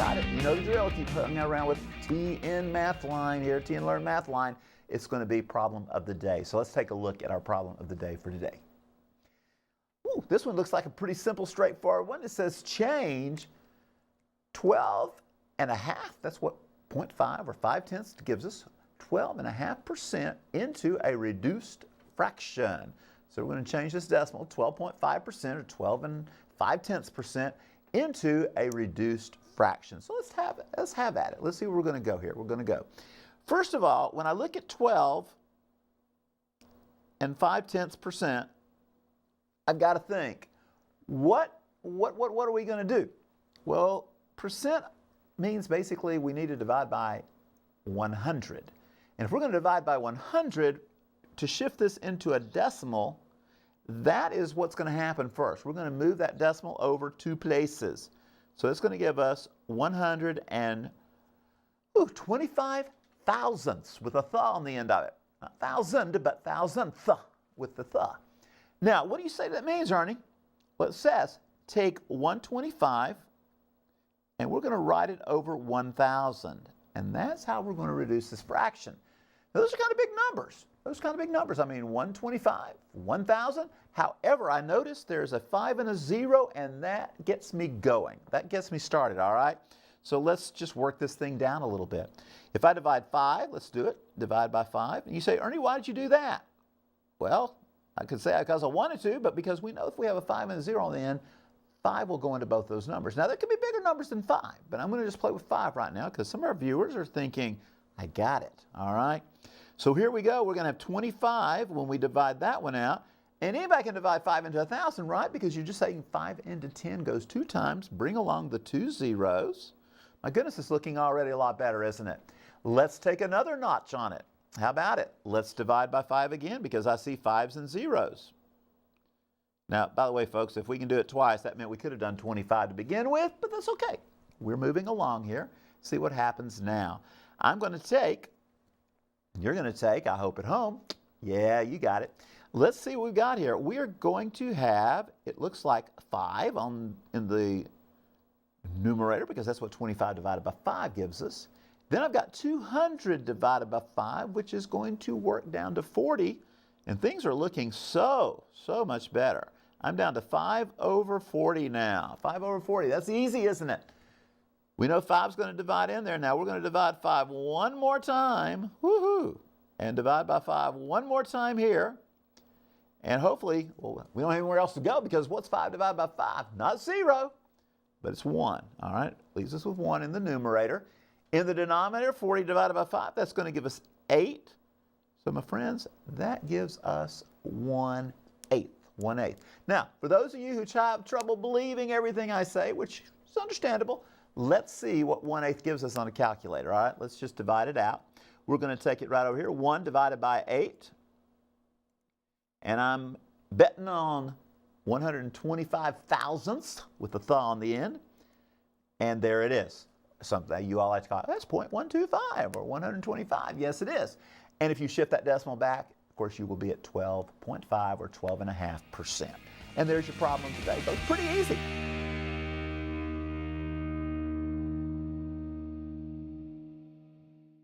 got it. You know the drill. If you've hung around with TN Mathline here, TNLearn Mathline, it's going to be problem of the day. So let's take a look at our problem of the day for today. Ooh, this one looks like a pretty simple, straightforward one. It says change 12.5, that's what 0.5 or 5/10 gives us, 12.5% into a reduced fraction. So we're going to change this decimal, 12.5% or 12 5/10% into a reduced fraction. So let's have at it. Let's see where we're going to go here. We're going to go. First of all, when I look at 12 5/10%, I've got to think, what are we going to do? Well, percent means basically we need to divide by 100. And if we're going to divide by 100, to shift this into a decimal, that is what's going to happen first. We're going to move that decimal over 2 places. So it's going to give us 125 thousandths with a th on the end of it. Not thousand, but thousandth with the th. Now, what do you say that means, Ernie? Well, it says take 125 and we're going to write it over 1,000. And that's how we're going to reduce this fraction. Now, those are kind of big numbers. Those kind of big numbers. I mean, 125, 1,000. However, I notice there's a 5 and a 0, and that gets me going. That gets me started, all right? So let's just work this thing down a little bit. If I divide 5, let's do it. Divide by 5. And you say, Ernie, why did you do that? Well, I could say because I wanted to, but because we know if we have a 5 and a 0 on the end, 5 will go into both those numbers. Now, there could be bigger numbers than 5, but I'm going to just play with 5 right now because some of our viewers are thinking, I got it, all right? So here we go. We're going to have 25 when we divide that one out. And anybody can divide 5 into 1,000, right? Because you're just saying 5 into 10 goes 2 times. Bring along the 2 zeros. My goodness, it's looking already a lot better, isn't it? Let's take another notch on it. How about it? Let's divide by 5 again because I see 5s and zeros. Now, by the way, folks, if we can do it twice, that meant we could have done 25 to begin with, but that's okay. We're moving along here. See what happens now. I'm going to take, you're going to take, I hope at home. Yeah, you got it. Let's see what we've got here. We are going to have, it looks like 5 in the numerator because that's what 25 divided by 5 gives us. Then I've got 200 divided by 5, which is going to work down to 40. And things are looking so much better. I'm down to 5 over 40 now. 5 over 40. That's easy, isn't it? We know 5 is going to divide in there. Now we're going to divide 5 one more time. Woohoo! And divide by 5 one more time here. And hopefully, well, we don't have anywhere else to go because what's 5 divided by 5? Not 0, but it's 1. All right? Leaves us with 1 in the numerator. In the denominator, 40 divided by 5, that's going to give us 8. So, my friends, that gives us 1/8. 1/8. Now, for those of you who have trouble believing everything I say, which is understandable, let's see what 1/8 gives us on a calculator. All right, let's just divide it out. We're going to take it right over here. 1 divided by 8. And I'm betting on 125 thousandths with the th on the end. And there it is. Something you all like to call it. That's 0.125 or 125. Yes, it is. And if you shift that decimal back, of course, you will be at 12.5 or 12.5%. And there's your problem today, folks. Pretty easy.